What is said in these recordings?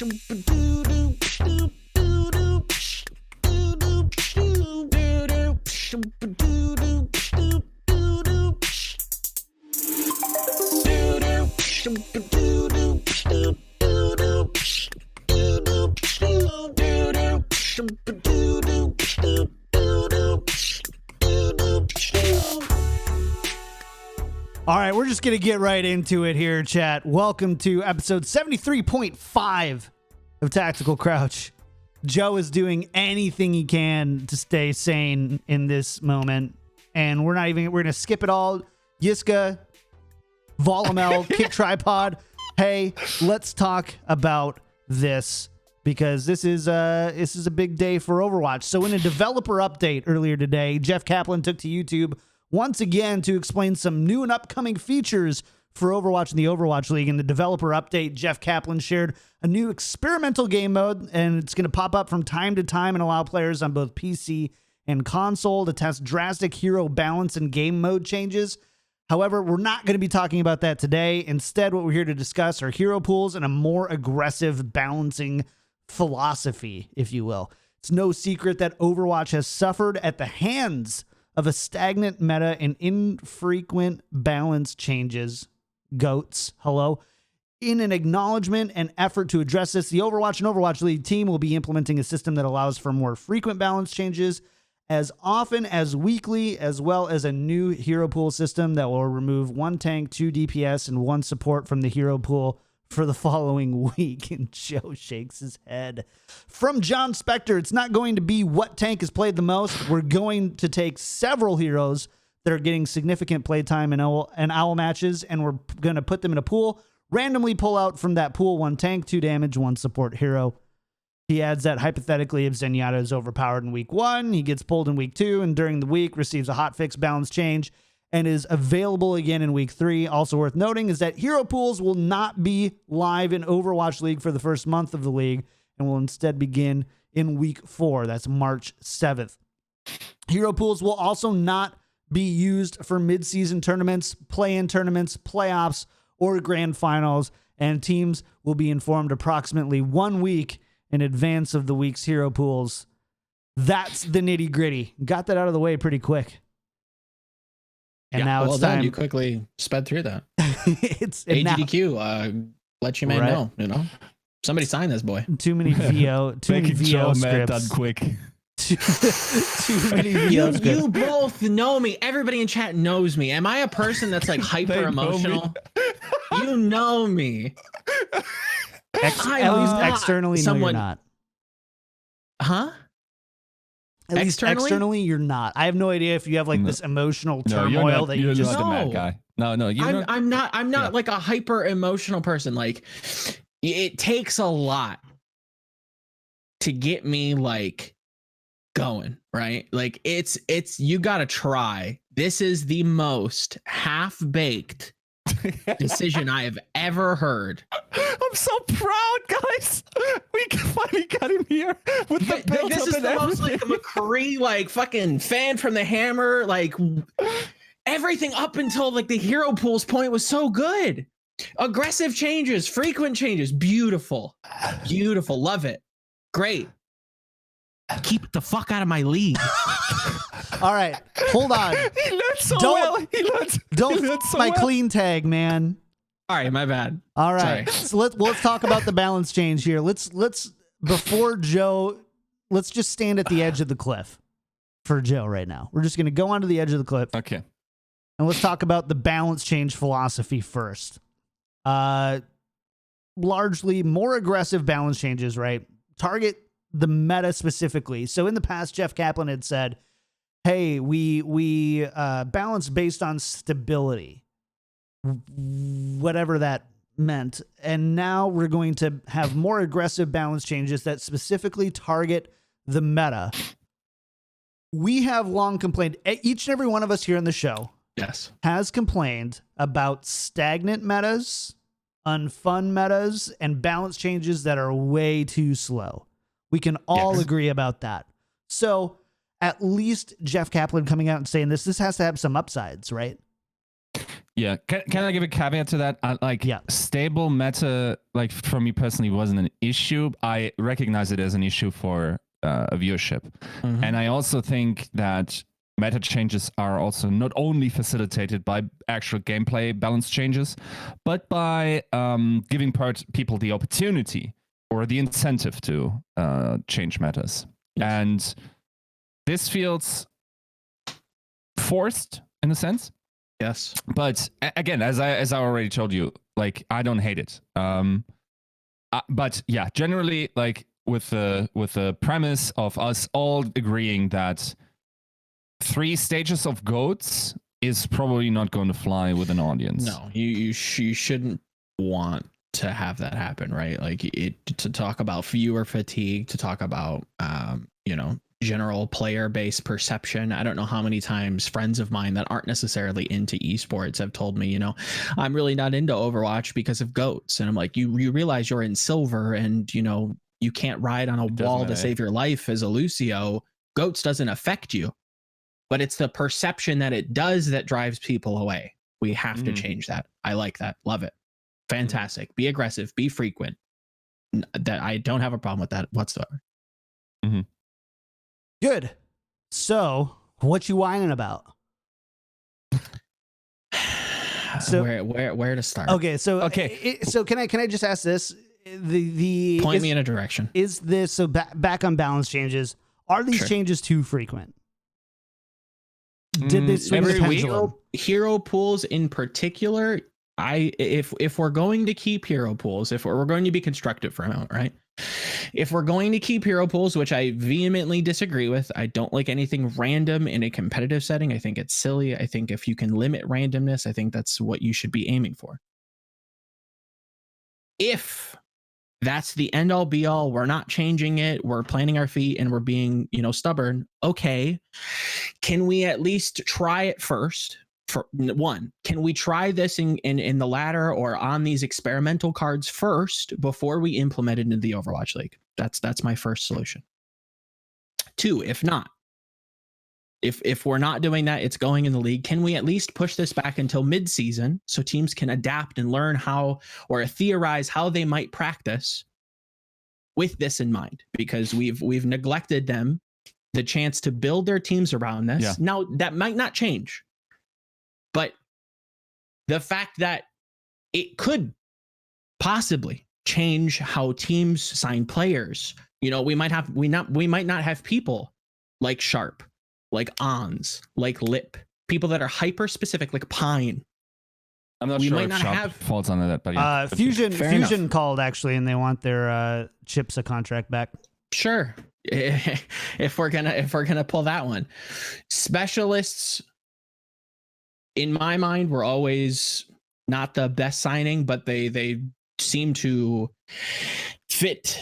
All right, we're just going to get right into it here, chat. Welcome to episode 73.5 of Tactical Crouch. Joe is doing anything he can to stay sane in this moment, and we're going to skip it all. Yiska, Volamel, KickedTripod. Hey, let's talk about this because this is a big day for Overwatch. So in a developer update earlier today, Jeff Kaplan took to YouTube once again to explain some new and upcoming features for Overwatch in the Overwatch League. In the developer update, Jeff Kaplan shared a new experimental game mode, and it's going to pop up from time to time and allow players on both PC and console to test drastic hero balance and game mode changes. However, we're not going to be talking about that today. Instead, what we're here to discuss are hero pools and a more aggressive balancing philosophy, if you will. It's no secret that Overwatch has suffered at the hands of a stagnant meta and infrequent balance changes. Goats, hello. In an acknowledgement and effort to address this, the Overwatch and Overwatch League team will be implementing a system that allows for more frequent balance changes as often as weekly, as well as a new hero pool system that will remove 1 tank, 2 DPS, and 1 support from the hero pool for the following week. And Joe shakes his head. From John Spector, it's not going to be what tank has played the most. We're going to take several heroes that are getting significant playtime in owl matches, and we're going to put them in a pool, randomly pull out from that pool 1 tank, 2 damage, 1 support hero. He adds that hypothetically, if Zenyatta is overpowered in week 1, he gets pulled in week 2, and during the week receives a hotfix balance change and is available again in week 3. Also worth noting is that hero pools will not be live in Overwatch League for the first month of the league and will instead begin in week 4. That's March 7th. Hero pools will also not be used for mid-season tournaments, play-in tournaments, playoffs, or grand finals, and teams will be informed approximately 1 week in advance of the week's hero pools. That's the nitty-gritty. Got that out of the way pretty quick. And now it's time. You quickly sped through that. It's AGDQ, let you man know, somebody sign this boy. Too many VO scripts. Done quick. Too many VO scripts. You both know me. Everybody in chat knows me. Am I a person that's like hyper emotional? You know me. At least externally, no, you're not. Huh? At least externally, you're not. I have no idea if you have like this emotional turmoil that you just. You're not the mad guy. No, I'm not like a hyper emotional person. Like, it takes a lot to get me like going, right? Like it's you gotta try. This is the most half-baked decision I have ever heard. I'm so proud, guys. We finally got him here with the build this up is and the everything. most like McCree, like fucking fan from the hammer. Like everything up until like the hero pools point was so good. Aggressive changes, frequent changes, beautiful, love it, great. Keep it the fuck out of my league. All right, hold on. He learned so well. He learned so my well. clean tag, man. All right, my bad. All right, so let's talk about the balance change here. Let's before Joe, let's just stand at the edge of the cliff for Joe right now. We're just gonna go onto the edge of the cliff. Okay. And let's talk about the balance change philosophy first. Largely more aggressive balance changes, right? Target the meta specifically. So in the past, Jeff Kaplan had said, hey, we balance based on stability, whatever that meant. And now we're going to have more aggressive balance changes that specifically target the meta. We have long complained, each and every one of us here on the show has complained about stagnant metas, unfun metas, and balance changes that are way too slow. We can all agree about that. So at least Jeff Kaplan coming out and saying this has to have some upsides, right? Yeah, can I give a caveat to that? Stable meta, like for me personally, wasn't an issue. I recognize it as an issue for a viewership, and I also think that meta changes are also not only facilitated by actual gameplay balance changes, but by giving people the opportunity or the incentive to change metas. Yes. And this feels forced in a sense. Yes. But again, as I already told you, like I don't hate it. But yeah, generally, like with the premise of us all agreeing that 3 stages of goats is probably not going to fly with an audience. No, you shouldn't want to have that happen, right? Like to talk about viewer fatigue, to talk about general player-based perception. I don't know how many times friends of mine that aren't necessarily into esports have told me, I'm really not into Overwatch because of goats. And I'm like, you realize you're in silver and, you can't ride on a wall to save your life as a Lucio. Goats doesn't affect you, but it's the perception that it does that drives people away. We have to change that. I like that. Love it. Fantastic. Be aggressive. Be frequent. That I don't have a problem with that whatsoever. Mm-hmm. Good. So, what you whining about? So where to start? Okay, so can I just ask this? The point me in a direction. Is this so back on balance changes? Are these changes too frequent? Did they swing the pendulum? Hero pools in particular, if we're going to keep hero pools, if we're going to be constructive for a moment, right? If we're going to keep hero pools, which I vehemently disagree with, I don't like anything random in a competitive setting. I think it's silly. I think if you can limit randomness, I think that's what you should be aiming for. If that's the end all be all, we're not changing it, we're planting our feet and we're being, stubborn. Okay. Can we at least try it first? For one, can we try this in the ladder or on these experimental cards first before we implement it into the Overwatch League? That's my first solution. 2, if not, if we're not doing that, it's going in the league. Can we at least push this back until mid-season so teams can adapt and learn how or theorize how they might practice with this in mind? Because we've neglected them the chance to build their teams around this. Yeah. Now that might not change. But the fact that it could possibly change how teams sign players, we might not have people like Sharp, like Ons, like Lip, people that are hyper specific, like Pine. I'm not sure if Sharp falls under that, but yeah. Fusion called actually, and they want their Chips a contract back. Sure, if we're gonna pull that one, specialists. In my mind, were always not the best signing, but they seem to fit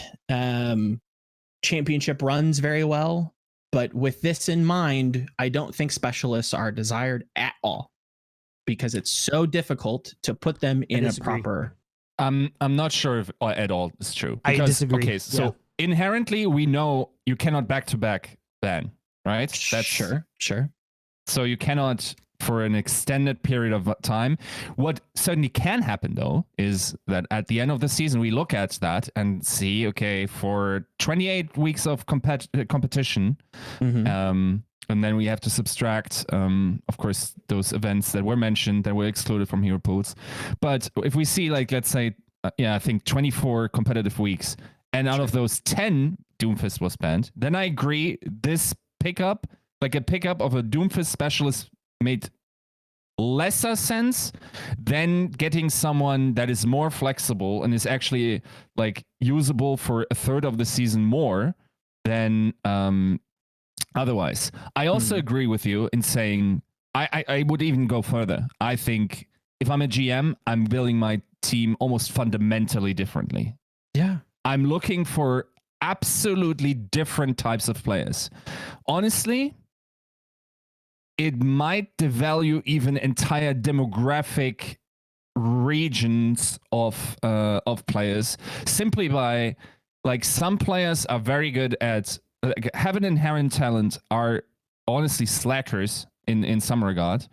championship runs very well. But with this in mind, I don't think specialists are desired at all because it's so difficult to put them in a proper. I'm not sure if at all is true. Because, I disagree. Okay, so inherently we know you cannot back-to-back ban, right? That's sure. So you cannot for an extended period of time. What certainly can happen, though, is that at the end of the season, we look at that and see, okay, for 28 weeks of competition, and then we have to subtract, of course, those events that were mentioned that were excluded from hero pools. But if we see, like, let's say, I think 24 competitive weeks, and out of those 10, Doomfist was banned, then I agree this pickup, like a pickup of a Doomfist specialist, made lesser sense than getting someone that is more flexible and is actually like usable for a third of the season more than otherwise. I also agree with you in saying I would even go further. I think if I'm a GM, I'm building my team almost fundamentally differently. Yeah. I'm looking for absolutely different types of players. Honestly, it might devalue even entire demographic regions of players simply by, like, some players are very good at have an inherent talent, are honestly slackers in some regard.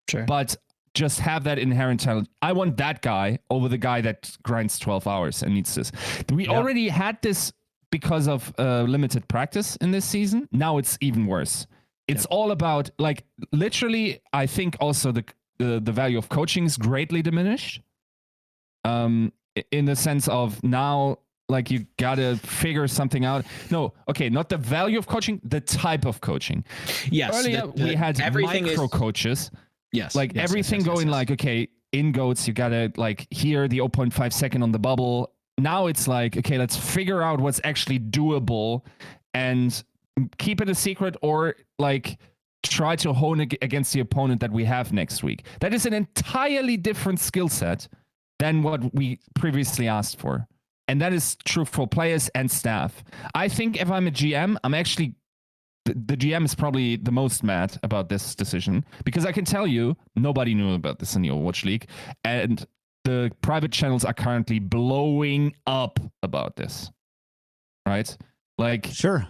Sure. But just have that inherent talent. I want that guy over the guy that grinds 12 hours and needs this. We already had this because of limited practice in this season. Now it's even worse. It's all about, like, literally, I think also the value of coaching is greatly diminished. In the sense of now, like, you gotta figure something out. No, okay, not the value of coaching, the type of coaching. Yes. Earlier, we had micro coaches. Yes. Like everything going like, okay, in goats, you gotta like hear the 0.5 second on the bubble. Now it's like, okay, let's figure out what's actually doable and keep it a secret, or like try to hone it against the opponent that we have next week. That is an entirely different skill set than what we previously asked for. And that is true for players and staff. I think if I'm a GM, I'm actually, the GM is probably the most mad about this decision, because I can tell you, nobody knew about this in the Overwatch League. And the private channels are currently blowing up about this. Right? Like, Sure.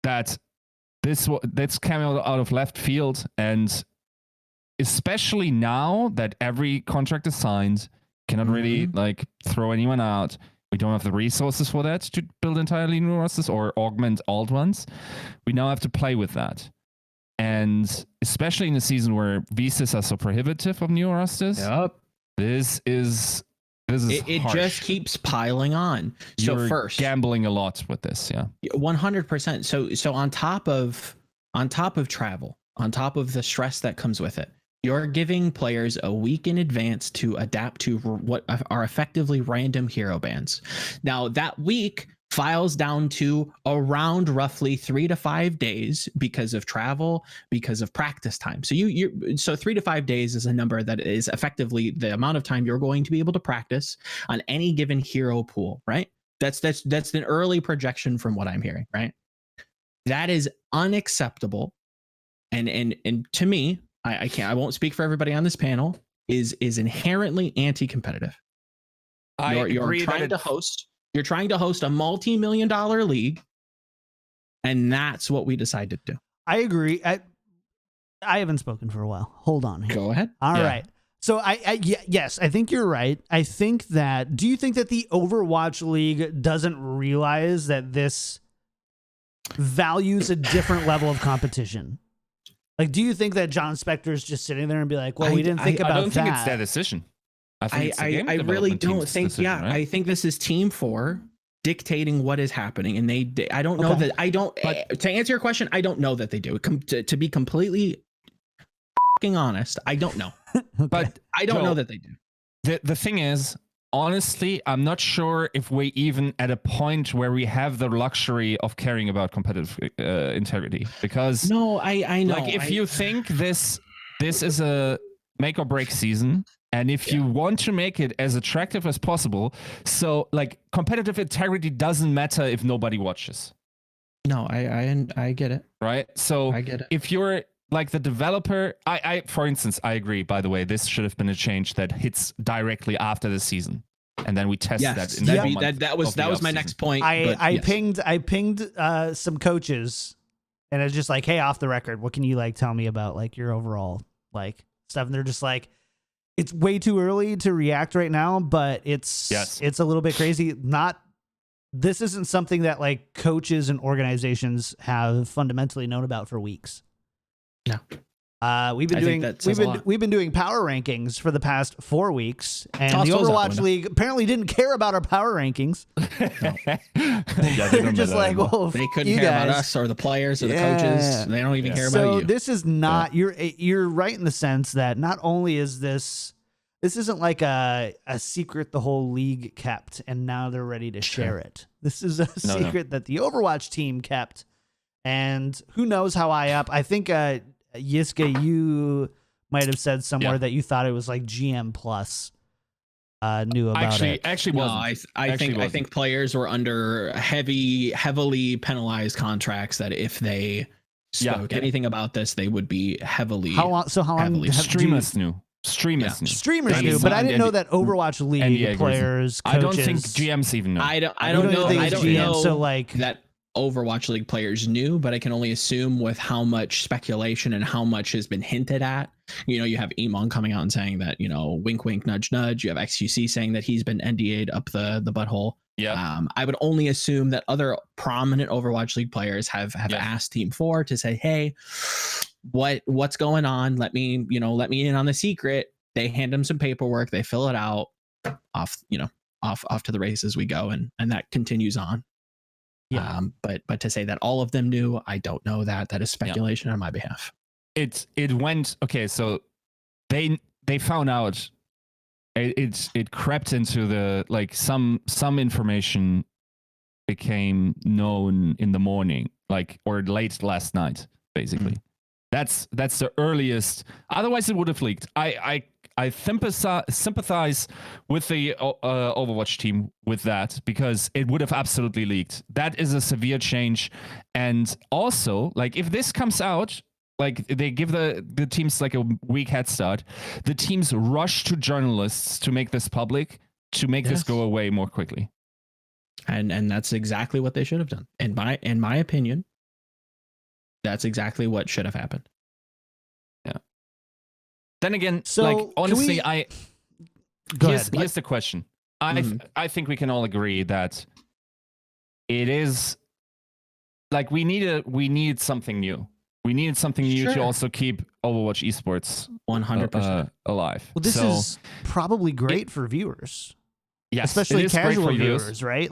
That's coming out of left field, and especially now that every contract is signed, cannot really like throw anyone out. We don't have the resources for that to build entirely new rosters or augment old ones. We now have to play with that, and especially in a season where visas are so prohibitive of new rosters. Yep. This is it just keeps piling on. So You're first, gambling a lot with this, 100%. So on top of travel, on top of the stress that comes with it, you're giving players a week in advance to adapt to what are effectively random hero bans. Now that week files down to around roughly 3 to 5 days because of travel, because of practice time. So so 3 to 5 days is a number that is effectively the amount of time you're going to be able to practice on any given hero pool, right? That's an early projection from what I'm hearing, right? That is unacceptable. And to me, I won't speak for everybody on this panel, is inherently anti-competitive. You're trying to host a multi-million-dollar league, and that's what we decided to do. I agree. I haven't spoken for a while. Hold on here. Go ahead. All right. So yes, I think you're right. I think that, do you think that the Overwatch League doesn't realize that this values a different level of competition? Like, do you think that John Spector's just sitting there and be like, well, we didn't think about that? I don't think it's their decision. I really don't think. Decision, right? I think this is Team 4 dictating what is happening, and I don't know that. I don't. But to answer your question, I don't know that they do. To be completely honest, I don't know. But I don't know that they do. The thing is, honestly, I'm not sure if we're even at a point where we have the luxury of caring about competitive integrity. Because I know. Like, if you think this is a make or break season, and if you want to make it as attractive as possible, so like competitive integrity doesn't matter if nobody watches. No, I get it. Right? So I get it. If you're like the developer, I for instance, I agree, by the way, this should have been a change that hits directly after the season. And then we test that in that was my next point. I pinged some coaches, and it's just like, hey, off the record, what can you like tell me about like your overall like stuff? And they're just like, it's way too early to react right now, but it's a little bit crazy. This isn't something that like coaches and organizations have fundamentally known about for weeks. No. We've been doing power rankings for the past 4 weeks, and the Overwatch League apparently didn't care about our power rankings. They're just like, well, they couldn't care about us or the players or the coaches. They don't even care about you. So this is not. You're right in the sense that not only is this isn't like a secret the whole league kept, and now they're ready to share it. This is a secret that the Overwatch team kept, and who knows how high up. I think. Yiska, you might have said somewhere that you thought it was like GM plus knew about it. Actually, no, I think players were under heavily penalized contracts that if they spoke anything about this, they would be heavily. How long? Streamers knew. Streamers knew, but I didn't know that Overwatch League players. Coaches, I don't think GMs even know. I don't know. GMs, so like that. Overwatch League players knew, but I can only assume with how much speculation and how much has been hinted at. You have Emon coming out and saying that, wink, wink, nudge, nudge. You have XQC saying that he's been NDA'd up the butthole. Yeah. I would only assume that other prominent Overwatch League players have asked Team 4 to say, hey, what's going on? Let me in on the secret. They hand him some paperwork. They fill it out. Off to the races we go, and that continues on. Yeah. But to say that all of them knew, I don't know that. That is speculation on my behalf. It went okay. So they found out. It crept into the some information became known in the morning, or late last night, basically. That's the earliest. Otherwise, it would have leaked. I sympathize with the Overwatch team with that, because it would have absolutely leaked. That is a severe change. And also, if this comes out, they give the teams a week head start, the teams rush to journalists to make this public, to make this go away more quickly. And that's exactly what they should have done. In my opinion, that's exactly what should have happened. Yeah. Then again, so honestly, here's the question. I think we can all agree that it is we need something new. We needed something new to also keep Overwatch esports 100% alive. Well, this is probably great for viewers. Yes, especially casual viewers, right?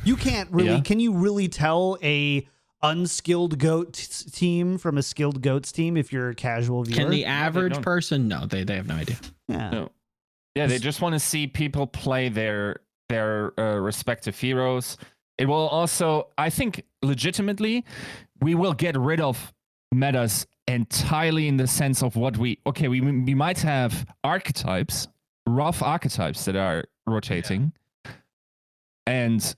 You can't really, can you really tell a unskilled goat team from a skilled goats team if you're a casual viewer? Can the average person? No, they have no idea. Yeah. No. Yeah, they just want to see people play their respective heroes. It will also, I think, legitimately, we will get rid of metas entirely in the sense of what we might have archetypes, rough archetypes that are rotating, and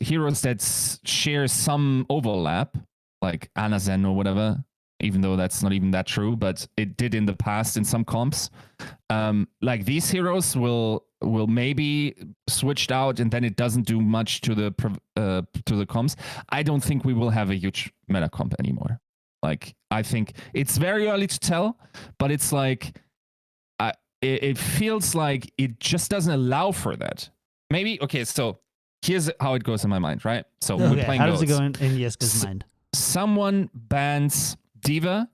heroes that share some overlap, like Anazen or whatever, even though that's not even that true, but it did in the past in some comps. These heroes will maybe switched out, and then it doesn't do much to the comps. I don't think we will have a huge meta comp anymore. I think it's very early to tell, but it's it feels like it just doesn't allow for that. Maybe, okay, so here's how it goes in my mind, right? So we're playing how does goats. it go in Yiska's mind? Someone bans D.Va,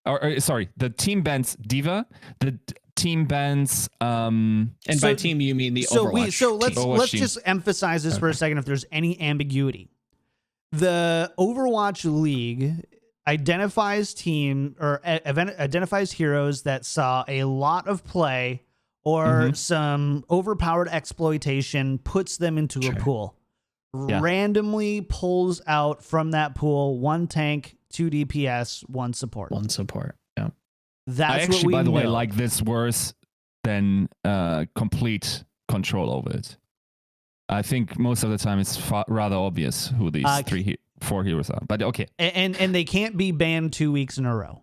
the team bans D.Va, the team bans and by team you mean the Overwatch team. Let's just emphasize this for a second if there's any ambiguity. The Overwatch League identifies identifies heroes that saw a lot of play or some overpowered exploitation, puts them into a pool, randomly pulls out from that pool 1 tank, 2 DPS, 1 support. Yeah. That's I actually, what we by the way, know. like this worse than complete control over it. I think most of the time it's rather obvious who these 4 heroes are. But okay. And they can't be banned 2 weeks in a row.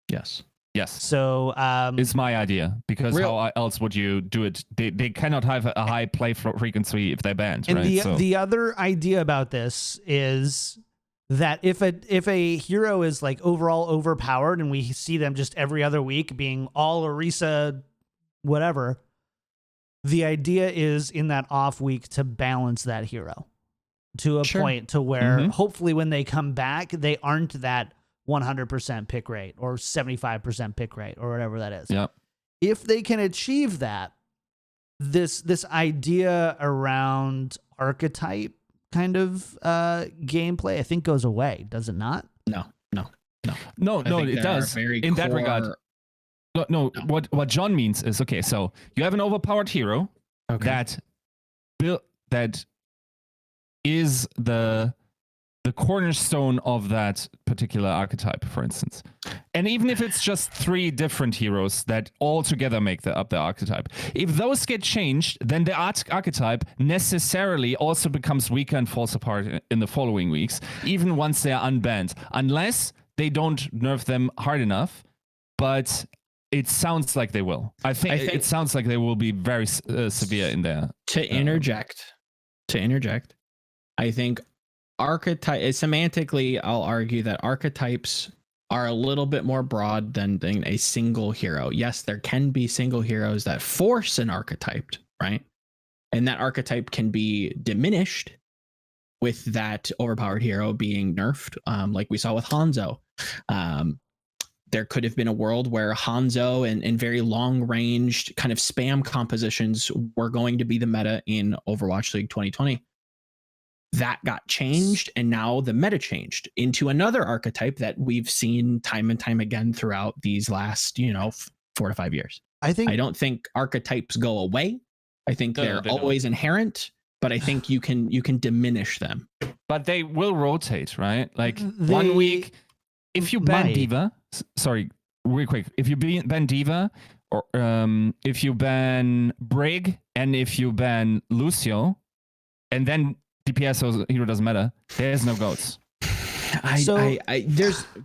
Yes. So it's my idea, because how else would you do it? They cannot have a high play frequency if they're banned, and right? The other idea about this is that if a hero is overall overpowered and we see them just every other week being all Orisa whatever, the idea is in that off week to balance that hero to a point to where hopefully when they come back, they aren't that 100% pick rate or 75% pick rate or whatever that is. Yep. If they can achieve that, this idea around archetype kind of gameplay, I think, goes away. Does it not? No, it does. In that regard. No. What John means is, okay, so you have an overpowered hero that is the cornerstone of that particular archetype, for instance. And even if it's just 3 different heroes that all together make up the archetype, if those get changed, then the archetype necessarily also becomes weaker and falls apart in the following weeks, even once they're unbanned, unless they don't nerf them hard enough. But it sounds like they will. I think it sounds like they will be very severe in there. To interject, I think archetype semantically, I'll argue that archetypes are a little bit more broad than a single hero. Yes, there can be single heroes that force an archetype, right? And that archetype can be diminished with that overpowered hero being nerfed, like we saw with Hanzo. There could have been a world where Hanzo and very long-ranged kind of spam compositions were going to be the meta in Overwatch League 2020. That got changed, and now the meta changed into another archetype that we've seen time and time again throughout these last, 4 to 5 years. I don't think archetypes go away. I think they're always inherent, but I think you can diminish them. But they will rotate, right? Like 1 week, if you ban D.Va, sorry, real quick, if you ban D.Va, or if you ban Brig, and if you ban Lucio, and then DPS hero doesn't matter, there's no goats. There's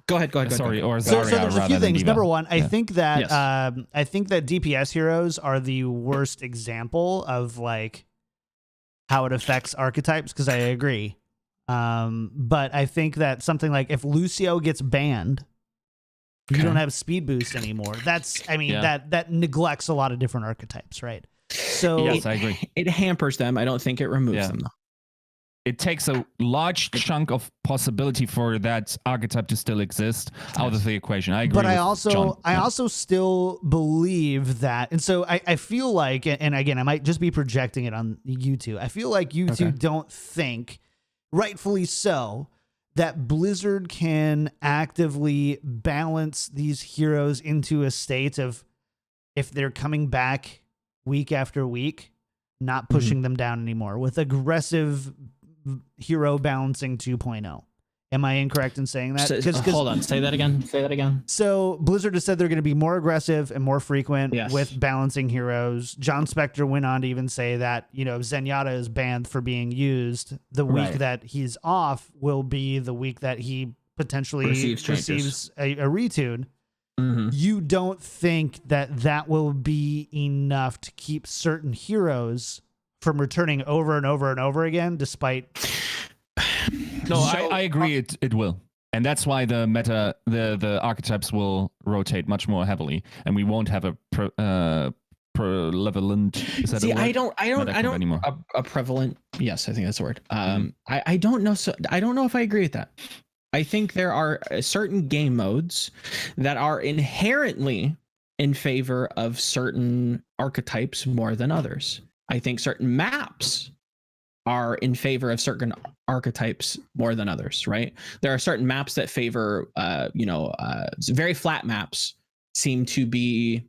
go ahead. Sorry, or Zarya. So there's a few things. D.Va. Number one, I think that DPS heroes are the worst example of like how it affects archetypes, because I agree. But I think that something like if Lucio gets banned, you don't have speed boost anymore. That neglects a lot of different archetypes, right? So yes, I agree. It hampers them. I don't think it removes them though. It takes a large chunk of possibility for that archetype to still exist out of the equation. I agree. But I also still believe that, and so I feel like, and again, I might just be projecting it on you two. I feel like you two don't think, rightfully so, that Blizzard can actively balance these heroes into a state of, if they're coming back week after week, not pushing them down anymore with aggressive hero balancing 2.0. Am I incorrect in saying that? Hold on, say that again. So Blizzard has said they're going to be more aggressive and more frequent with balancing heroes. John Spector went on to even say that, Zenyatta is banned for being used. The week that he's off will be the week that he potentially receives a retune. Mm-hmm. You don't think that will be enough to keep certain heroes from returning over and over and over again, despite... No, I agree. It will, and that's why the archetypes will rotate much more heavily, and we won't have a prevalent. Is that a word? I don't anymore. A prevalent. Yes, I think that's the word. I don't know. So I don't know if I agree with that. I think there are certain game modes that are inherently in favor of certain archetypes more than others. I think certain maps are in favor of certain archetypes more than others, right? There are certain maps that favor, very flat maps seem to be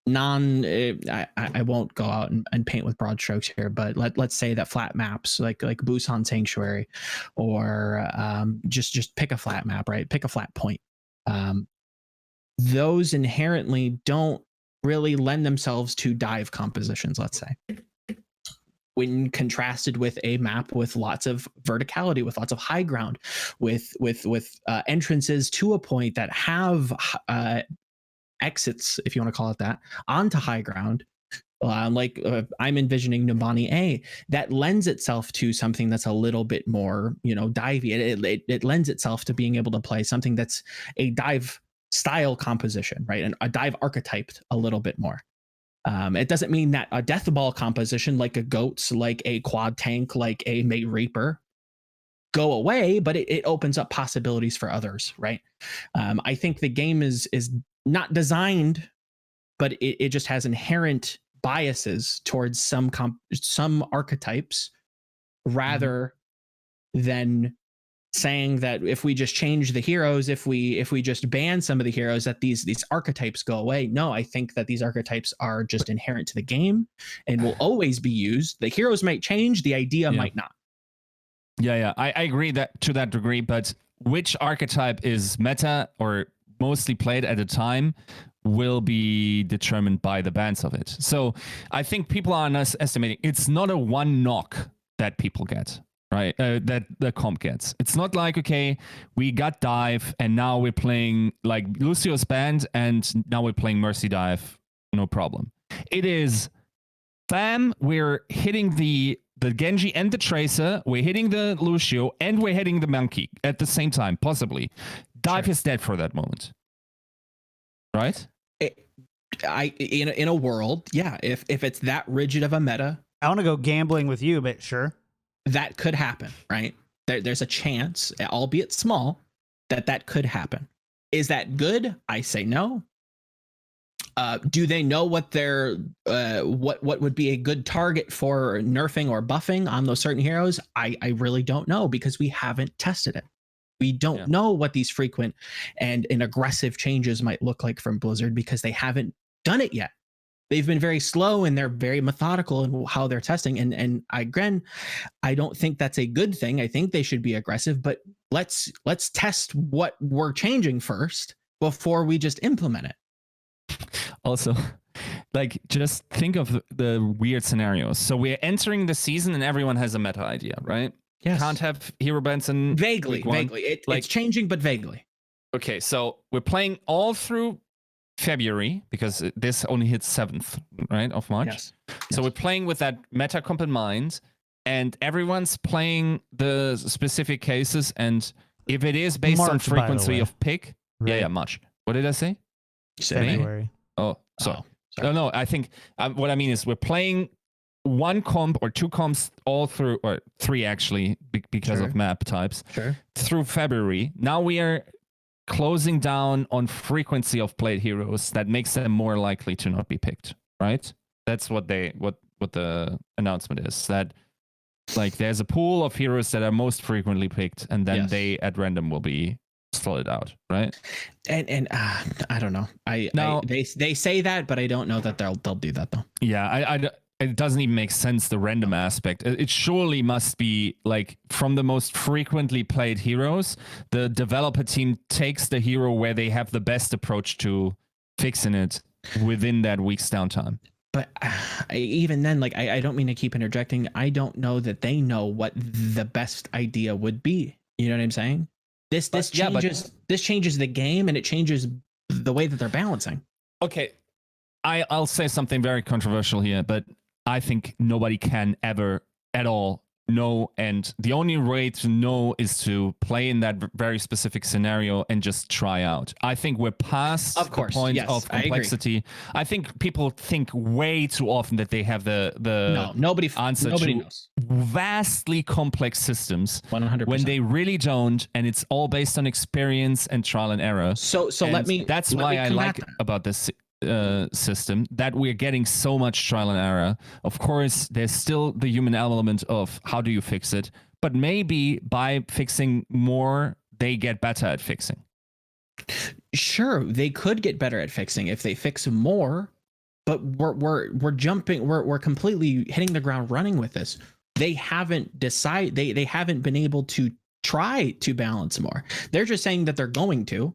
I won't go out and paint with broad strokes here, but let's say that flat maps like Busan Sanctuary, or just pick a flat map, right? Pick a flat point. Those inherently don't really lend themselves to dive compositions, let's say, when contrasted with a map with lots of verticality, with lots of high ground, with entrances to a point that have exits, if you want to call it that, onto high ground. I'm envisioning Numbani A, that lends itself to something that's a little bit more, divey. It lends itself to being able to play something that's a dive style composition, right? And a dive archetyped a little bit more. It doesn't mean that a death ball composition like a goats, like a quad tank, like a May Reaper go away, but it opens up possibilities for others, right? I think the game is not designed, but it just has inherent biases towards some archetypes, rather than saying that if we just change the heroes, if we just ban some of the heroes, that these archetypes go away. No, I think that these archetypes are just inherent to the game and will always be used. The heroes might change, the idea might not. Yeah, I agree that to that degree, but which archetype is meta or mostly played at a time will be determined by the bans of it. So I think people are underestimating. It's not a one knock that people get. Right, that the comp gets. It's not like, okay, we got dive and now we're playing like Lucio's banned and now we're playing Mercy Dive, no problem. It is, bam, we're hitting the the Genji and the Tracer, we're hitting the Lucio, and we're hitting the Monkey at the same time, possibly. Dive is dead for that moment. Right? In a world, yeah, if it's that rigid of a meta, I want to go gambling with you, but sure. That could happen, right? There's a chance, albeit small, that could happen. Is that good? I say no. Do they know what their what would be a good target for nerfing or buffing on those certain heroes? I really don't know, because we haven't tested it. We don't know what these frequent and aggressive changes might look like from Blizzard, because they haven't done it yet. They've been very slow and they're very methodical in how they're testing. And again, I don't think that's a good thing. I think they should be aggressive, but let's test what we're changing first before we just implement it. Also, like, just think of the weird scenarios. So we're entering the season and everyone has a meta idea, right? Yes. Can't have hero Benson. Vaguely. It's changing, but vaguely. Okay, so we're playing all through February, because this only hits 7th, right, of March. Yes. So we're playing with that meta comp in mind, and everyone's playing the specific cases, and if it is based on frequency of pick, right. March. What did I say? February. Oh, sorry. No, I think what I mean is we're playing one comp or two comps all through, or three actually, because of map types, through February. Now we are closing down on frequency of played heroes that makes them more likely to not be picked, right? That's what the announcement is, that like there's a pool of heroes that are most frequently picked, and then they at random will be slotted out, right? And I don't know. They say that, but I don't know that they'll do that though. Yeah, it doesn't even make sense, the random aspect. It surely must be like from the most frequently played heroes, the developer team takes the hero where they have the best approach to fixing it within that week's downtime. But even then, like, I don't mean to keep interjecting. I don't know that they know what the best idea would be. You know what I'm saying? This changes the game, and it changes the way that they're balancing. Okay, I'll say something very controversial here, but I think nobody can ever at all know, and the only way to know is to play in that very specific scenario and just try out. I think we're past the point of complexity. I think people think way too often that they have the answer to knows. Vastly complex systems 100%. when they really don't, and it's all based on experience and trial and error. That's why I like about this system, that we're getting so much trial and error. Of course, there's still the human element of how do you fix it, but maybe by fixing more, they get better at fixing. Sure, they could get better at fixing if they fix more, but we're jumping, we're completely hitting the ground running with this. They haven't decided, they haven't been able to try to balance more. They're just saying that they're going to.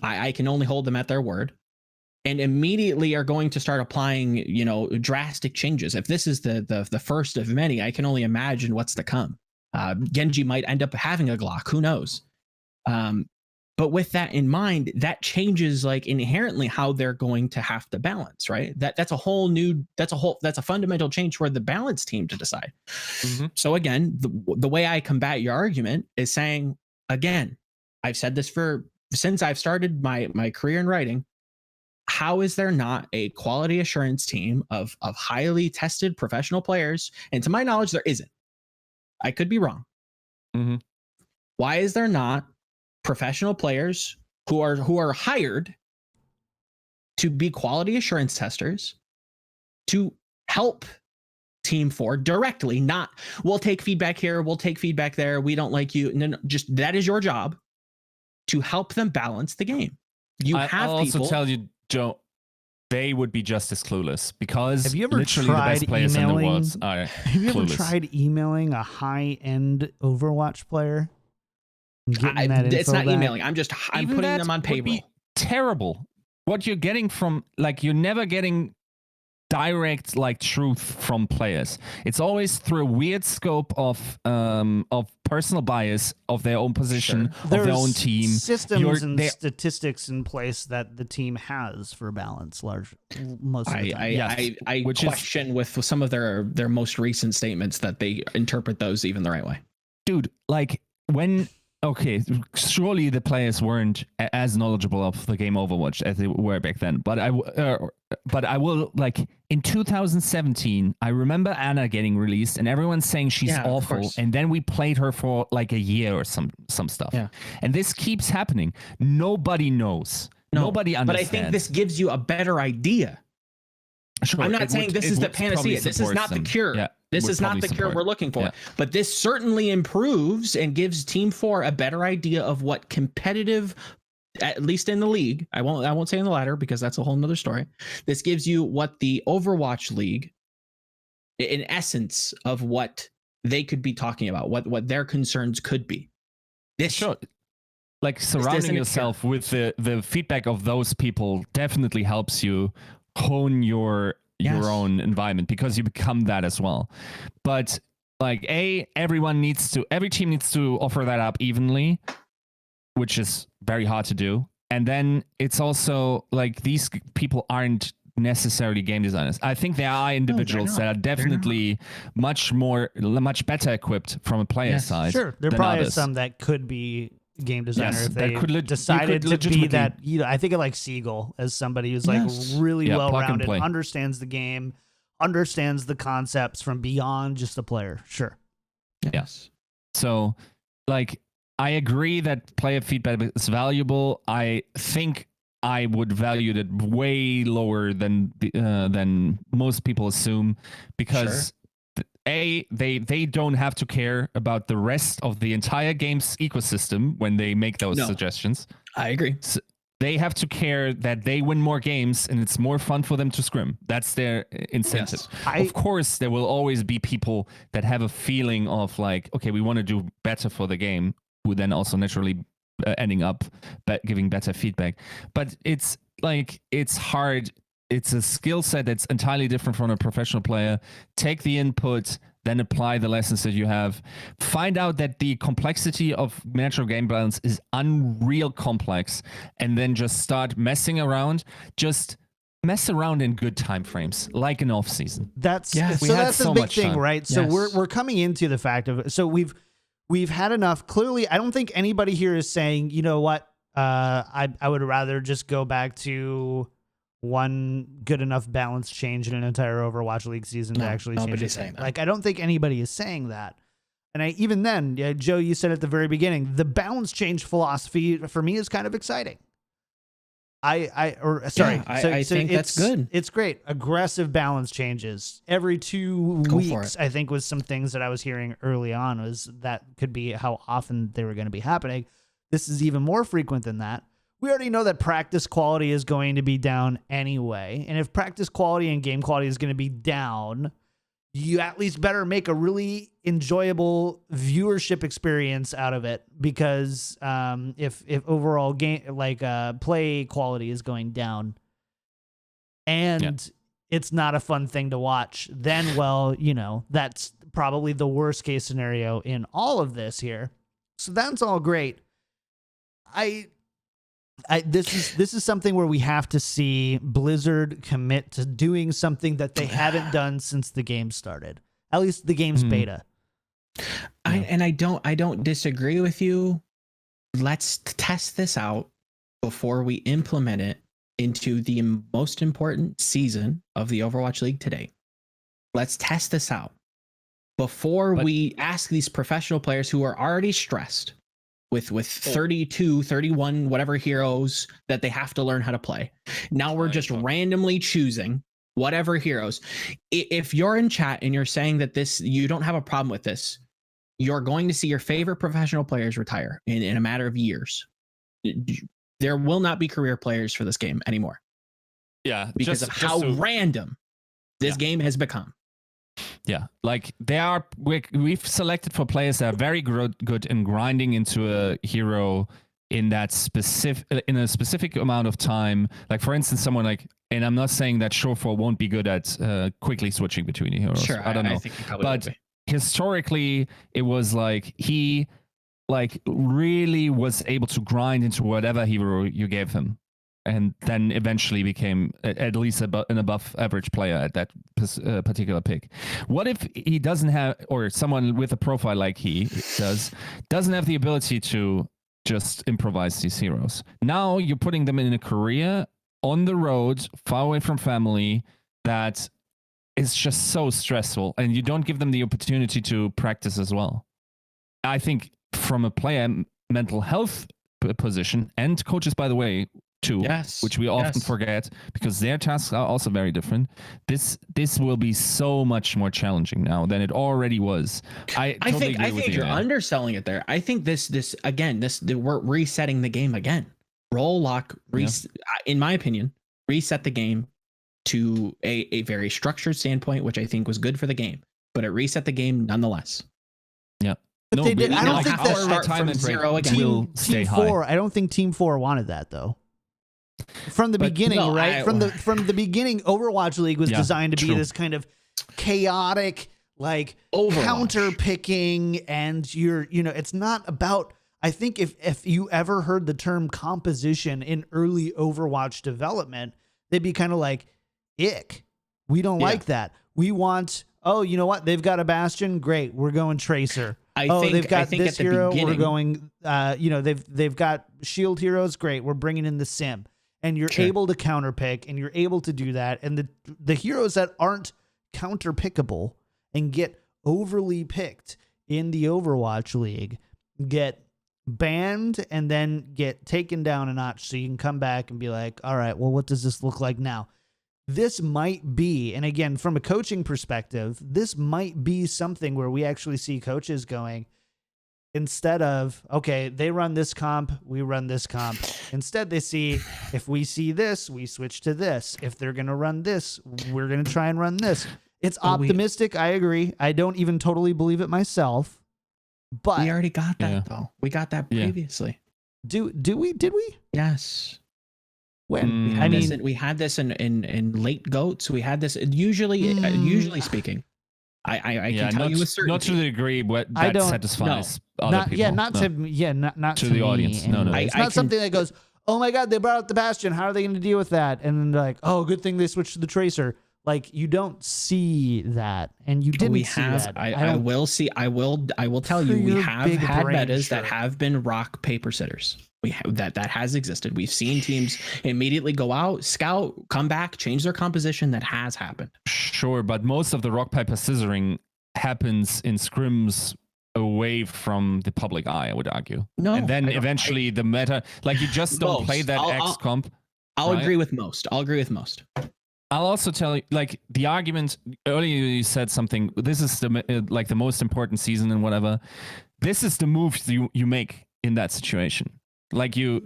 I can only hold them at their word. And immediately are going to start applying, drastic changes. If this is the first of many, I can only imagine what's to come. Genji might end up having a Glock, who knows? But with that in mind, that changes like inherently how they're going to have to balance, right? That's a fundamental change for the balance team to decide. Mm-hmm. So again, the way I combat your argument is saying, again, I've said this since I've started my career in writing. How is there not a quality assurance team of highly tested professional players? And to my knowledge, there isn't. I could be wrong. Mm-hmm. Why is there not professional players who are hired to be quality assurance testers to help Team 4 directly? Not, we'll take feedback here, we'll take feedback there, we don't like you. No, just that is your job, to help them balance the game. I'll also tell you, Joe, they would be just as clueless, because have you ever literally tried the best players in the world are Have you clueless. ever tried emailing a high-end Overwatch player? It's not emailing. I'm putting them on payroll. Would be terrible. What you're getting from, like, you're never getting direct, like, truth from players. It's always through a weird scope of personal bias of their own position, of their own team. Systems and statistics in place that the team has for balance most of the time. I question with some of their most recent statements that they interpret those even the right way. Dude, like surely the players weren't as knowledgeable of the game Overwatch as they were back then. But I will, like, in 2017, I remember Anna getting released and everyone's saying she's awful. And then we played her for like a year or some stuff. Yeah. And this keeps happening. Nobody knows. Nobody understands. But I think this gives you a better idea. Sure, I'm not saying this is the panacea. This is not the cure. Yeah, this is not the cure we're looking for. Yeah. But this certainly improves and gives Team 4 a better idea of what competitive, at least in the league, I won't say in the ladder because that's a whole nother story. This gives you what the Overwatch League, in essence of what they could be talking about, what their concerns could be. Like surrounding yourself with the feedback of those people definitely helps you hone your own environment, because you become that as well. But like every team needs to offer that up evenly, which is very hard to do. And then it's also like these people aren't necessarily game designers. I think there are individuals that are definitely much better equipped from a player side. Sure, there probably others. Is some that could be game designer if they decided to be that. I think of like Siegel as somebody who's like really well-rounded, understands the game, understands the concepts from beyond just a player. Sure. Yes. So, like, I agree that player feedback is valuable. I think I would value it way lower than most people assume, because they don't have to care about the rest of the entire game's ecosystem when they make those suggestions. I agree. So they have to care that they win more games and it's more fun for them to scrim. That's their incentive. Yes. Of course, there will always be people that have a feeling of like, okay, we want to do better for the game, who then also naturally ending up giving better feedback. But it's like, it's hard. It's a skill set that's entirely different from a professional player. Take the input, then apply the lessons that you have. Find out that the complexity of natural game balance is unreal complex, and then just start messing around. Just mess around in good time frames, like an off season. That's the big thing, right? So we're coming into the fact of, so we've had enough. Clearly, I don't think anybody here is saying, you know what, I would rather just go back to one good enough balance change in an entire Overwatch League season to actually change it. Like, I don't think anybody is saying that. And even then, Joe, you said at the very beginning, the balance change philosophy for me is kind of exciting. I think that's good. It's great. Aggressive balance changes every 2 weeks. I think was some things that I was hearing early on, was that could be how often they were going to be happening. This is even more frequent than that. We already know that practice quality is going to be down anyway. And if practice quality and game quality is going to be down, you at least better make a really enjoyable viewership experience out of it, because if overall game play quality is going down and it's not a fun thing to watch, then that's probably the worst case scenario in all of this here. So that's all great. This is something where we have to see Blizzard commit to doing something that they haven't done since the game started. At least the game's beta. I don't disagree with you. Let's test this out before we implement it into the most important season of the Overwatch League today. Let's test this out before we ask these professional players who are already stressed with 32, 31, whatever heroes that they have to learn how to play. Now we're just randomly choosing whatever heroes. If you're in chat and you're saying that you don't have a problem with this, you're going to see your favorite professional players retire in a matter of years. There will not be career players for this game anymore. Yeah. Because of how random this game has become. Yeah, like we've selected for players that are very good in grinding into a hero in a specific amount of time. Like, for instance, someone like, and I'm not saying that Shorefor won't be good at quickly switching between heroes. Sure, I don't know. I think he probably will be. historically it was like he like really was able to grind into whatever hero you gave him, and then eventually became at least an above average player at that particular pick. What if he doesn't have, or someone with a profile like he doesn't have the ability to just improvise these heroes? Now you're putting them in a career on the road, far away from family, that is just so stressful, and you don't give them the opportunity to practice as well. I think from a player mental health position, and coaches, by the way, too, which we often forget because their tasks are also very different. This will be so much more challenging now than it already was. I think you're underselling it there. I think this we're resetting the game again. Role lock, in my opinion, reset the game to a very structured standpoint, which I think was good for the game, but it reset the game nonetheless. Yeah. But they did. I don't think that our retirement rate will stay high. Team 4, I don't think Team 4 wanted that though. From the beginning, right? From the beginning, Overwatch League was designed to be this kind of chaotic, like counter picking, and it's not about. I think if you ever heard the term composition in early Overwatch development, they'd be kind of like, ick. We don't like that. We want. Oh, you know what? They've got a Bastion. Great. We're going Tracer. They've got this hero. We're going. They've got shield heroes. Great. We're bringing in the Sim. And you're able to counterpick, and you're able to do that. And the heroes that aren't counterpickable and get overly picked in the Overwatch League get banned and then get taken down a notch, so you can come back and be like, all right, well, what does this look like now? This might be, and again, from a coaching perspective, this might be something where we actually see coaches going, instead of, okay, they run this comp, we run this comp. Instead, they see, if we see this, we switch to this. If they're going to run this, we're going to try and run this. It's optimistic. I agree. I don't even totally believe it myself. But we already got that, though. We got that previously. Do we? Did we? Yes. When? We had this in late goats. We had this usually speaking. I can tell you with certainty. Not to the degree, but that satisfies other people. Not to the me. audience. No. It's not something that goes, oh my God, they brought up the Bastion. How are they going to deal with that? And then they're like, oh, good thing they switched to the Tracer. Like, you don't see that, and you didn't see that. I will tell you, we have had metas that have been rock paper sitters. We have that has existed. We've seen teams immediately go out, scout, come back, change their composition. That has happened. Sure, but most of the rock paper scissoring happens in scrims away from the public eye, I would argue. No, and then eventually the meta, like, you just don't play that X comp. I'll agree with most. I'll also tell you, like, the argument earlier, you said something. This is the most important season and whatever. This is the moves you make in that situation. You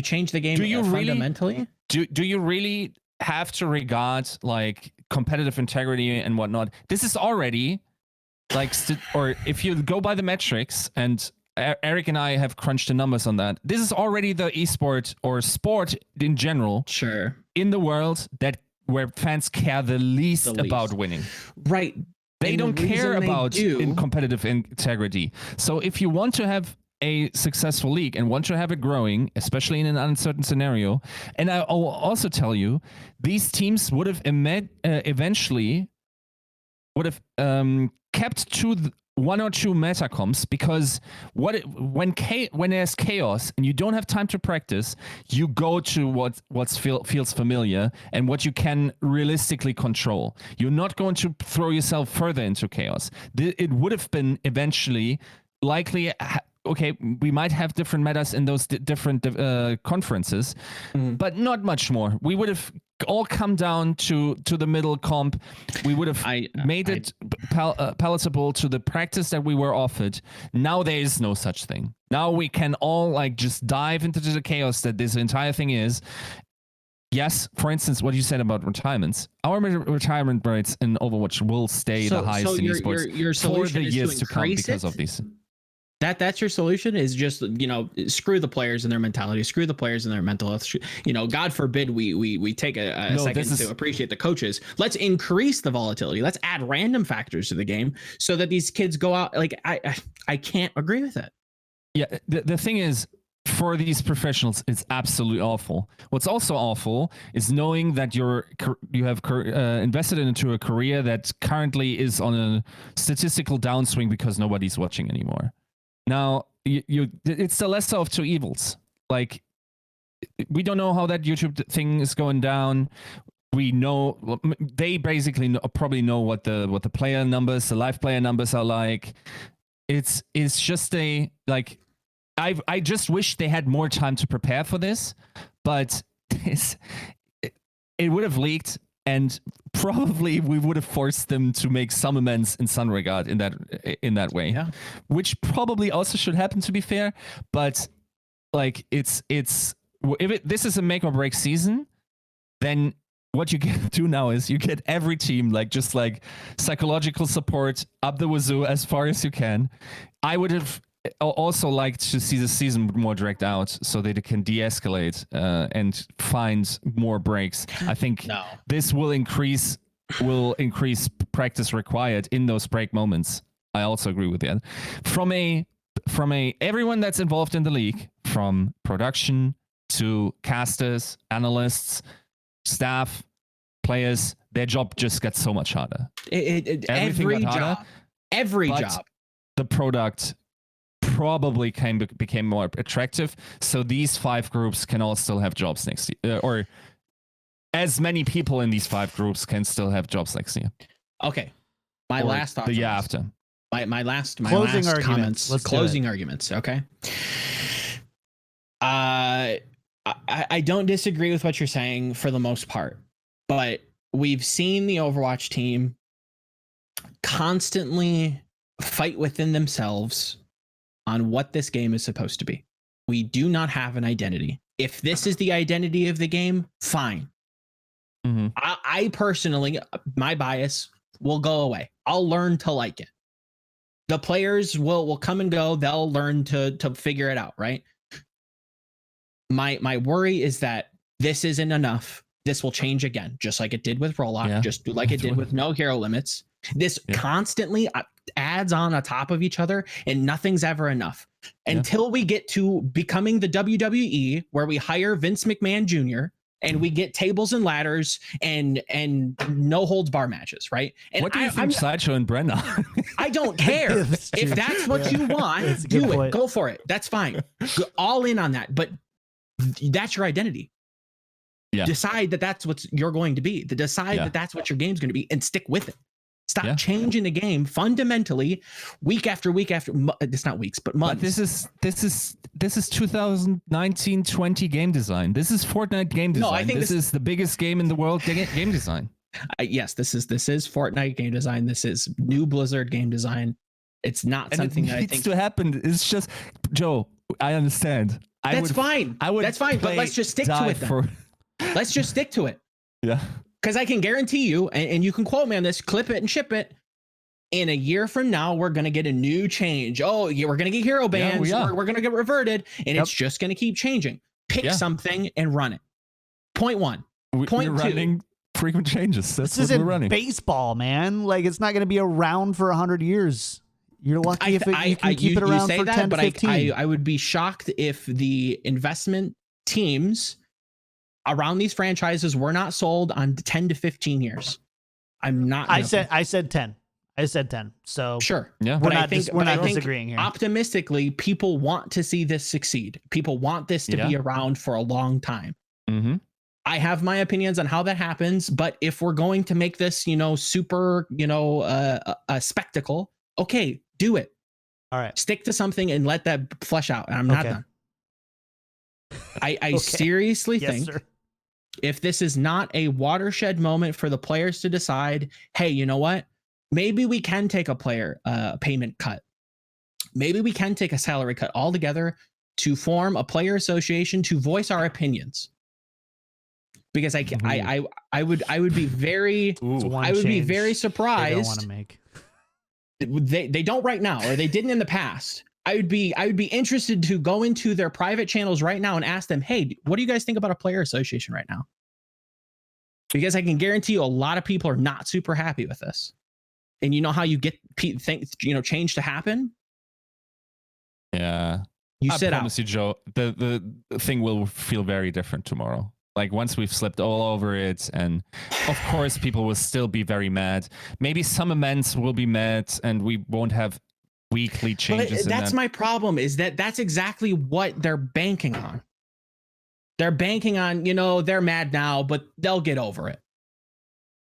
change the game fundamentally. Do you really have to regard like competitive integrity and whatnot? This is already like, or if you go by the metrics, and Eric and I have crunched the numbers on that, this is already the esport or sport in general, in the world where fans care the least about winning. Right. They don't care about competitive integrity. So if you want to have a successful league and want to have it growing, especially in an uncertain scenario, and I'll also tell you, these teams would have eventually kept to one or two meta comps, because when there's chaos and you don't have time to practice, you go to what feels familiar and what you can realistically control. You're not going to throw yourself further into chaos. It would have been eventually likely. Okay, we might have different metas in those different conferences, but not much more. We would have all come down to the middle comp. We would have made it palatable to the practice that we were offered. Now there is no such thing. Now we can all just dive into the chaos that this entire thing is. Yes, for instance, what you said about retirements. Our retirement rates in Overwatch will stay the highest in esports your for the years to come because of these. That's your solution, is just, screw the players and their mentality, screw the players and their mental health. God forbid we take a second to appreciate the coaches. Let's increase the volatility. Let's add random factors to the game so that these kids go out. Like, I can't agree with it. Yeah, the thing is, for these professionals, it's absolutely awful. What's also awful is knowing that you have invested into a career that currently is on a statistical downswing because nobody's watching anymore. Now, it's the lesser of two evils. Like, we don't know how that YouTube thing is going down. We know they basically probably know what the player numbers, the live player numbers are like. It's just I just wish they had more time to prepare for this, but it would have leaked, and probably we would have forced them to make some amends in some regard in that way, which probably also should happen, to be fair. But like, this is a make or break season, then what you get to do now is you get every team just psychological support up the wazoo as far as you can. I would have also liked to see the season more dragged out so that it can de-escalate and find more breaks. I think this will increase practice required in those break moments. I also agree with that. From everyone that's involved in the league, from production to casters, analysts, staff, players, their job just gets so much harder. Every job. The product probably became more attractive, so these 5 groups can all still have jobs next year, or as many people in these 5 groups can still have jobs next year. Okay, my last thought. The year after. My last closing last arguments. Comments. Closing arguments. Okay. I don't disagree with what you're saying for the most part, but we've seen the Overwatch team constantly fight within themselves on what this game is supposed to be. We do not have an identity. If this is the identity of the game, fine. Mm-hmm. I personally, my bias will go away. I'll learn to like it. The players will come and go. They'll learn to figure it out, right? My worry is that this isn't enough. This will change again, just like it did with Rollout, just like it did with no hero limits. This constantly adds on top of each other, and nothing's ever enough until we get to becoming the WWE, where we hire Vince McMahon Jr. and we get tables and ladders and no holds bar matches, right? And what do you think, Sideshow and Brenna? I don't care. If that's what you want, do it. Go for it. That's fine. Go all in on that. But that's your identity. Yeah. Decide that that's what you're going to be. Decide that that's what your game's going to be, and stick with it. Stop changing the game fundamentally week after week after. It's not weeks, but months. But this is 2019-20 game design. This is Fortnite game design. No, I think this is the biggest game in the world game design. Yes, this is Fortnite game design. This is new Blizzard game design. It's not something that I think needs to happen. It's just, Joe, I understand. That's fine. That's fine. But let's just stick to it then. Let's just stick to it. Yeah. Because I can guarantee you, and you can quote me on this, clip it and ship it. In a year from now, we're going to get a new change. Oh, yeah, we're going to get hero bans. We're going to get reverted. And it's just going to keep changing. Pick something and run it. Point one. Point two. Running frequent changes. That's this what we're running. Baseball, man. Like, it's not going to be around for 100 years. You're lucky if you can keep it around for 10 to 15. I would be shocked if the investment teams around these franchises were not sold on 10 to 15 years. I'm not. I said 10. I said 10. So sure. Yeah. We're not disagreeing here. Optimistically, people want to see this succeed. People want this to be around for a long time. Mm-hmm. I have my opinions on how that happens, but if we're going to make this, super, a spectacle, okay, do it. All right. Stick to something and let that flesh out. And I'm not done. I seriously think if this is not a watershed moment for the players to decide, hey, you know what? Maybe we can take a player payment cut. Maybe we can take a salary cut altogether to form a player association to voice our opinions. Because I would be very surprised. They don't want to make. They don't right now, or they didn't in the past. I would be interested to go into their private channels right now and ask them, hey, what do you guys think about a player association right now? Because I can guarantee you a lot of people are not super happy with this. And you know how you get things, change to happen? Yeah. You I sit promise out. you, Joe, the thing will feel very different tomorrow. Like once we've slipped all over it, and of course people will still be very mad. Maybe some events will be mad and we won't have weekly changes. But that's my problem, is that's exactly what they're banking on. They're banking on, they're mad now, but they'll get over it.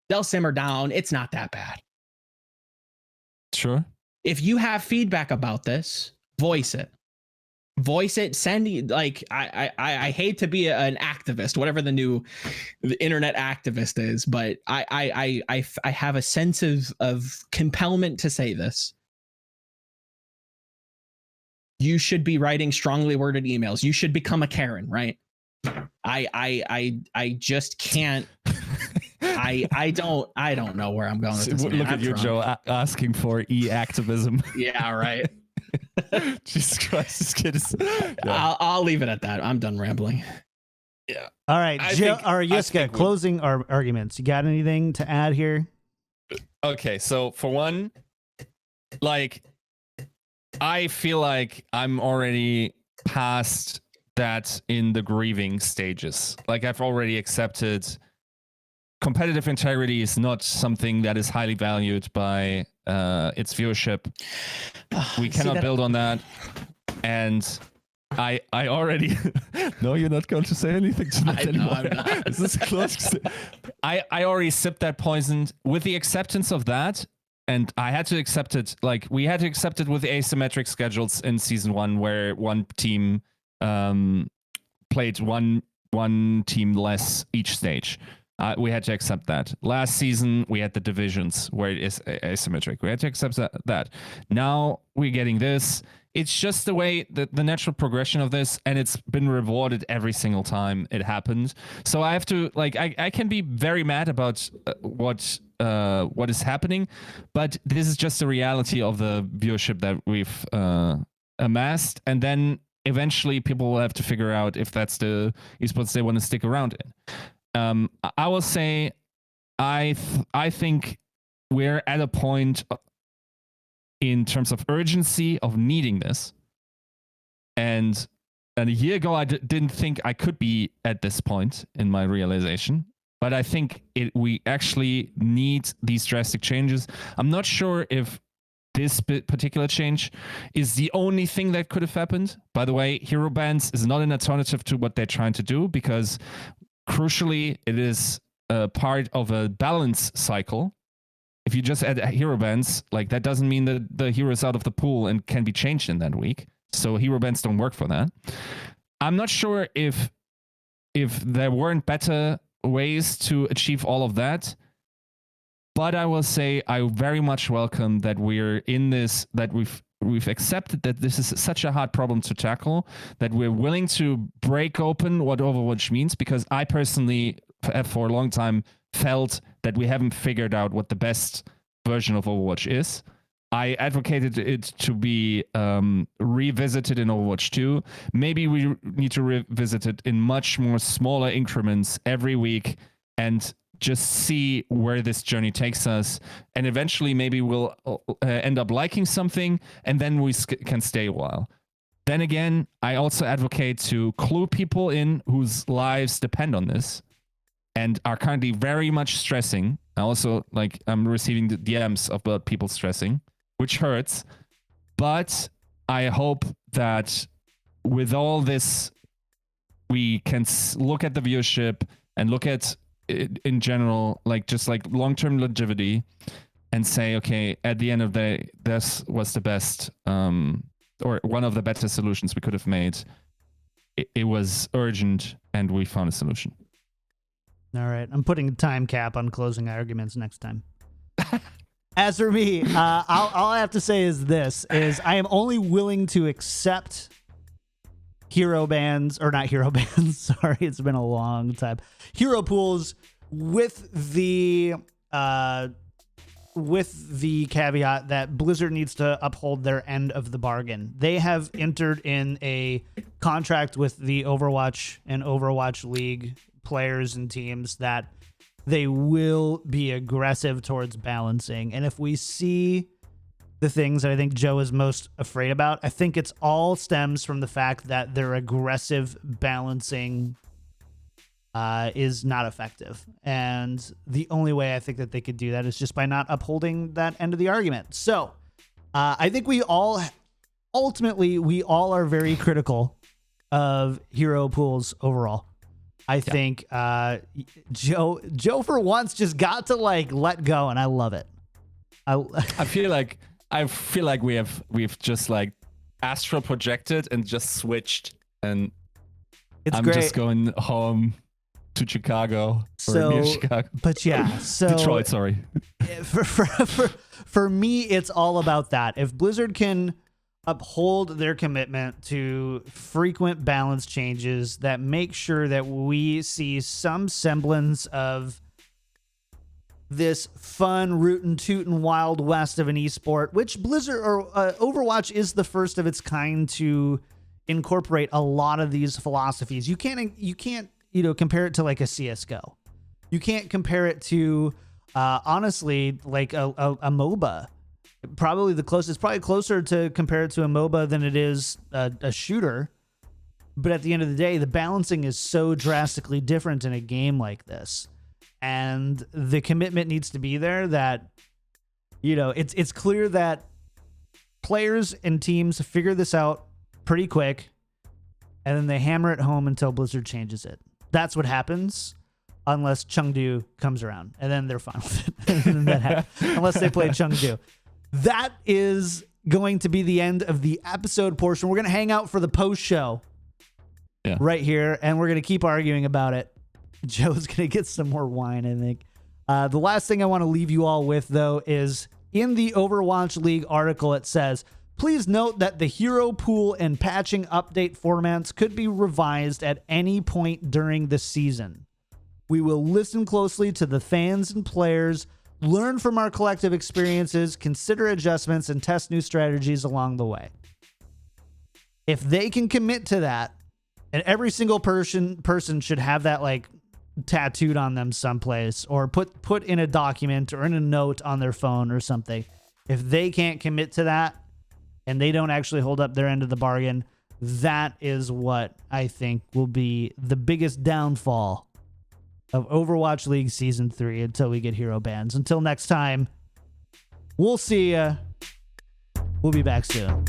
They'll simmer down. It's not that bad. Sure. If you have feedback about this, voice it. Send, like, I hate to be an activist, whatever the internet activist is, but I have a sense of compellment to say this. You should be writing strongly worded emails. You should become a Karen, right? I just can't. I don't know where I'm going with this. Look at you, Joe, asking for e-activism. Yeah, right. Jesus Christ, this kid is. Yeah. I'll leave it at that. I'm done rambling. Yeah. All right, Yiska, closing arguments. You got anything to add here? Okay, so for one, like, I feel like I'm already past that in the grieving stages. Like, I've already accepted competitive integrity is not something that is highly valued by its viewership. We cannot build on that. And I already no, you're not going to say anything to that anymore. I'm not. This is close. I already sipped that poison with the acceptance of that. And I had to accept it, like we had to accept it with asymmetric schedules in season 1, where one team played one team less each stage. We had to accept that. Last season, we had the divisions where it is asymmetric. We had to accept that. Now we're getting this. It's just the way, the natural progression of this, and it's been rewarded every single time it happened. So I have to, like, I can be very mad about what is happening, but this is just the reality of the viewership that we've amassed, and then eventually people will have to figure out if that's the esports they want to stick around in. I will say, I think we're at a point in terms of urgency of needing this. And a year ago, I didn't think I could be at this point in my realization. But I think we actually need these drastic changes. I'm not sure if this particular change is the only thing that could have happened. By the way, hero bans is not an alternative to what they're trying to do, because crucially, it is a part of a balance cycle. If you just add hero bans, like, that doesn't mean that the hero is out of the pool and can be changed in that week. So hero bans don't work for that. I'm not sure if there weren't better ways to achieve all of that, but I will say I very much welcome that we're in this, that we've accepted that this is such a hard problem to tackle, that we're willing to break open what Overwatch means, because I personally have for a long time felt that we haven't figured out what the best version of Overwatch is. I advocated it to be revisited in Overwatch 2. Maybe we need to revisit it in much more smaller increments every week and just see where this journey takes us. And eventually maybe we'll end up liking something, and then we can stay a while. Then again, I also advocate to clue people in whose lives depend on this and are currently very much stressing. I also, like, I'm receiving the DMs about people stressing, which hurts. But I hope that with all this, we can look at the viewership and look at it in general, like, just like long-term longevity, and say, okay, at the end of the day, this was the best, or one of the better solutions we could have made. It was urgent, and we found a solution. All right. I'm putting a time cap on closing arguments next time. As for me, all I have to say is this, is I am only willing to accept hero bans, or not hero bans, sorry, it's been a long time, hero pools with the with the caveat that Blizzard needs to uphold their end of the bargain. They have entered in a contract with the Overwatch and Overwatch League players and teams that they will be aggressive towards balancing. And if we see the things that I think Joe is most afraid about, I think it's all stems from the fact that their aggressive balancing is not effective. And the only way I think that they could do that is just by not upholding that end of the argument. So I think we all are very critical of hero pools overall. I think Joe for once just got to like let go, and I love it. I feel like we've just like astral projected and just switched, and I'm great. just going home to Chicago or near Chicago. But yeah, so Detroit, sorry. For me, it's all about that. If Blizzard can uphold their commitment to frequent balance changes that make sure that we see some semblance of this fun, rootin' tootin' Wild West of an esport, which Blizzard or Overwatch is the first of its kind to incorporate a lot of these philosophies. You can't compare it to like a CSGO. You can't compare it to honestly like a MOBA. Probably closer to compare it to a MOBA than it is a shooter. But at the end of the day, the balancing is so drastically different in a game like this. And the commitment needs to be there that, it's clear that players and teams figure this out pretty quick, and then they hammer it home until Blizzard changes it. That's what happens unless Chengdu comes around, and then they're fine with it. Unless they play Chengdu. That is going to be the end of the episode portion. We're going to hang out for the post show right here, and we're going to keep arguing about it. Joe's going to get some more wine, I think. The last thing I want to leave you all with, though, is in the Overwatch League article, it says, please note that the hero pool and patching update formats could be revised at any point during the season. We will listen closely to the fans and players, learn from our collective experiences, consider adjustments, and test new strategies along the way. If they can commit to that, and every single person should have that like tattooed on them someplace, or put in a document or in a note on their phone or something. If they can't commit to that and they don't actually hold up their end of the bargain, that is what I think will be the biggest downfall of Overwatch League Season 3 until we get hero bans. Until next time, we'll see ya. We'll be back soon.